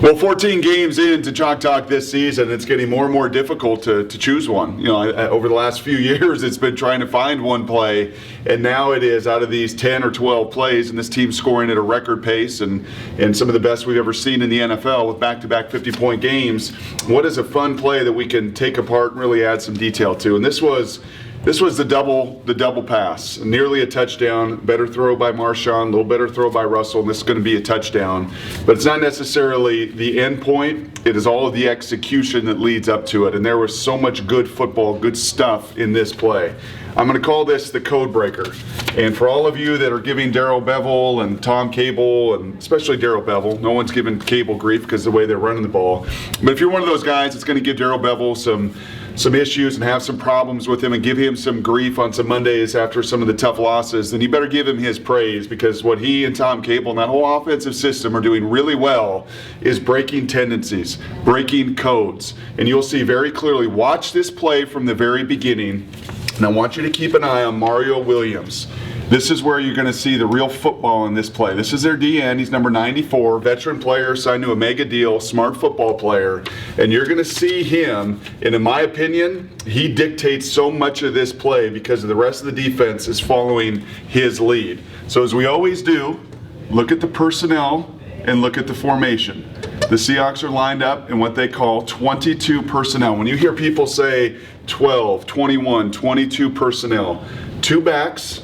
Well, 14 games into Chalk Talk this season, it's getting more and more difficult to choose one. You know, over the last few years, it's been trying to find one play, and now it is out of these 10 or 12 plays, and this team's scoring at a record pace and some of the best we've ever seen in the NFL with back-to-back 50-point games. What is a fun play that we can take apart and really add some detail to? And this was the double pass, nearly a touchdown. Better throw by Marshawn, a little better throw by Russell, and this is going to be a touchdown. But it's not necessarily the end point. It is all of the execution that leads up to it. And there was so much good football, good stuff in this play. I'm going to call this the code breaker. And for all of you that are giving Darrell Bevell and Tom Cable, and especially Darrell Bevell, no one's giving Cable grief because of the way they're running the ball. But if you're one of those guys that's going to give Darrell Bevell some issues and have some problems with him and give him some grief on some Mondays after some of the tough losses, then you better give him his praise, because what he and Tom Cable and that whole offensive system are doing really well is breaking tendencies, breaking codes. And you'll see very clearly, watch this play from the very beginning, and I want you to keep an eye on Mario Williams. This is where you're going to see the real football in this play. This is their DN. He's number 94, veteran player, signed to a mega deal, smart football player. And you're going to see him, and in my opinion, he dictates so much of this play because the rest of the defense is following his lead. So as we always do, look at the personnel and look at the formation. The Seahawks are lined up in what they call 22 personnel. When you hear people say 12, 21, 22 personnel, 2 backs,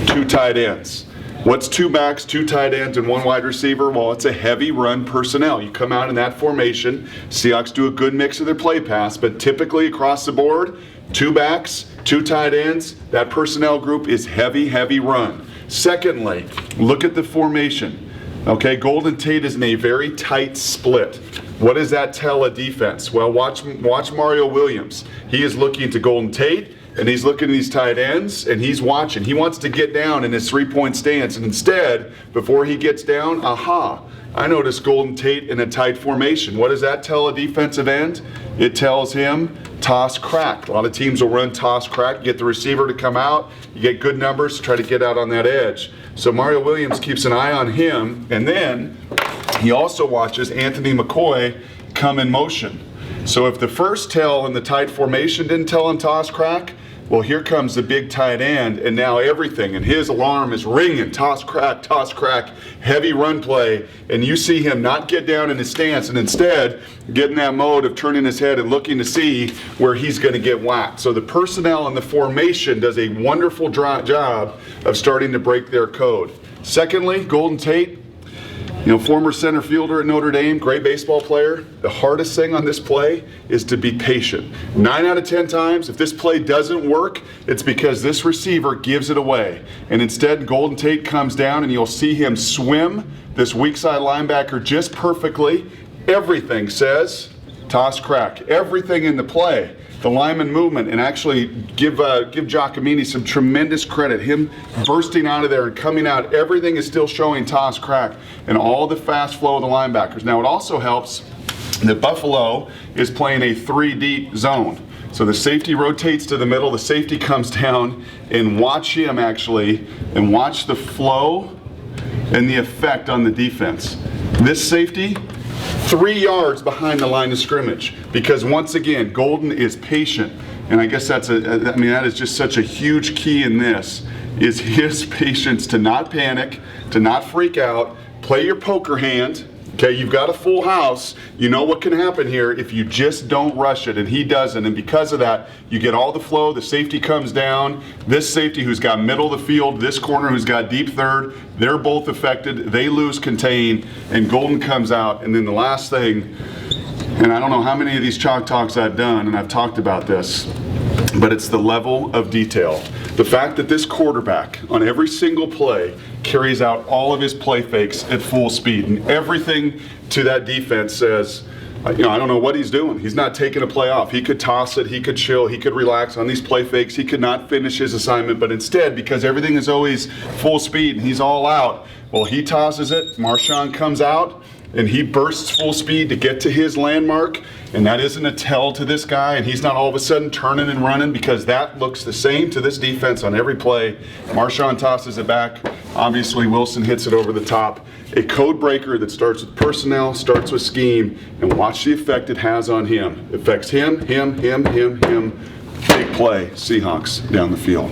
2 tight ends. What's 2 backs, 2 tight ends, and 1 wide receiver? Well, it's a heavy run personnel. You come out in that formation. Seahawks do a good mix of their play pass, but typically across the board, 2 backs, 2 tight ends. That personnel group is heavy run. Secondly, look at the formation. Okay, Golden Tate is in a very tight split. What does that tell a defense? Well, watch Mario Williams. He is looking to Golden Tate, and he's looking at these tight ends, and he's watching. He wants to get down in his 3-point stance, and instead, before he gets down, I noticed Golden Tate in a tight formation. What does that tell a defensive end? It tells him toss crack. A lot of teams will run toss crack, get the receiver to come out, you get good numbers to try to get out on that edge. So Mario Williams keeps an eye on him, and then he also watches Anthony McCoy come in motion. So if the first tell in the tight formation didn't tell him toss crack, well, here comes the big tight end, and now everything, and his alarm is ringing, toss crack, heavy run play, and you see him not get down in his stance and instead get in that mode of turning his head and looking to see where he's going to get whacked. So the personnel and the formation does a wonderful job of starting to break their code. Secondly, Golden Tate, former center fielder at Notre Dame, great baseball player. The hardest thing on this play is to be patient. 9 out of 10 times, if this play doesn't work, it's because this receiver gives it away. And instead, Golden Tate comes down, and you'll see him swim this weak side linebacker just perfectly. Everything says toss crack. Everything in the play. The lineman movement, and actually give Giacomini some tremendous credit. Him bursting out of there and coming out, everything is still showing toss crack and all the fast flow of the linebackers. Now it also helps that Buffalo is playing a 3-deep zone. So the safety rotates to the middle, the safety comes down, and watch him actually, and watch the flow and the effect on the defense. This safety, 3 yards behind the line of scrimmage, because once again, Golden is patient, and I guess that is just such a huge key in this, is his patience to not panic, to not freak out, play your poker hand. Okay, you've got a full house. You know what can happen here if you just don't rush it, and he doesn't. And because of that, you get all the flow. The safety comes down. This safety who's got middle of the field, this corner who's got deep third, they're both affected. They lose contain, and Golden comes out. And then the last thing, and I don't know how many of these Chalk Talks I've done, and I've talked about this, but it's the level of detail. The fact that this quarterback on every single play carries out all of his play fakes at full speed, and everything to that defense says, I don't know what he's doing. He's not taking a play off. He could toss it, he could chill, he could relax on these play fakes, he could not finish his assignment, but instead, because everything is always full speed and he's all out, well, he tosses it, Marshawn comes out, and he bursts full speed to get to his landmark, and that isn't a tell to this guy, and he's not all of a sudden turning and running, because that looks the same to this defense on every play. Marshawn tosses it back. Obviously, Wilson hits it over the top. A code breaker that starts with personnel, starts with scheme, and watch the effect it has on him. It affects him. Big play, Seahawks down the field.